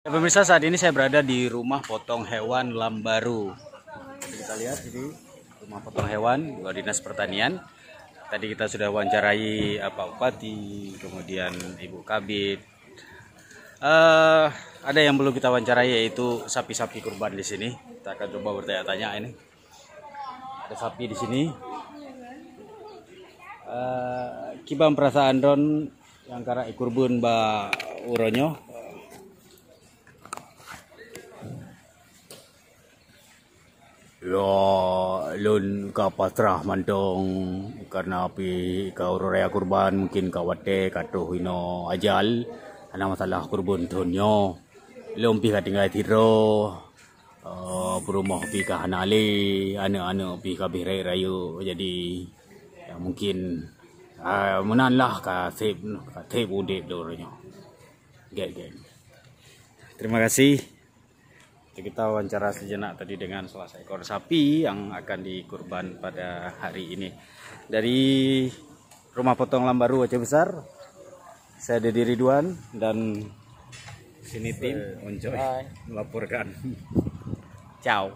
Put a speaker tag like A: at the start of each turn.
A: Ya, pemirsa, saat ini saya berada di rumah potong hewan Lambaru. Kita lihat ini rumah potong hewan Dinas Pertanian. Tadi kita sudah wawancarai Pak Bupati, kemudian Ibu Kabid. Ada yang belum kita wawancarai, yaitu sapi-sapi kurban di sini. Kita akan coba bertanya-tanya ini. Ada sapi di sini. Kibam perasaan don yang kara ikurbun ba uronyo. Ya, lun ka pasrah mantong karena api ka uraya kurban mungkin kawate katuh hino ajal ana masalah kurban tonyo lompi ka tinggal tiro perumah pi ka hanali ane pi ka birai rayu jadi ya mungkin menanlah ka save udip dornya get. Terima kasih. Kita wawancara sejenak tadi dengan salah seekor sapi yang akan dikurban pada hari ini. Dari rumah potong Lambaru Aceh Besar, saya Dedi Ridwan dan sini tim Onjoy melaporkan. Ciao.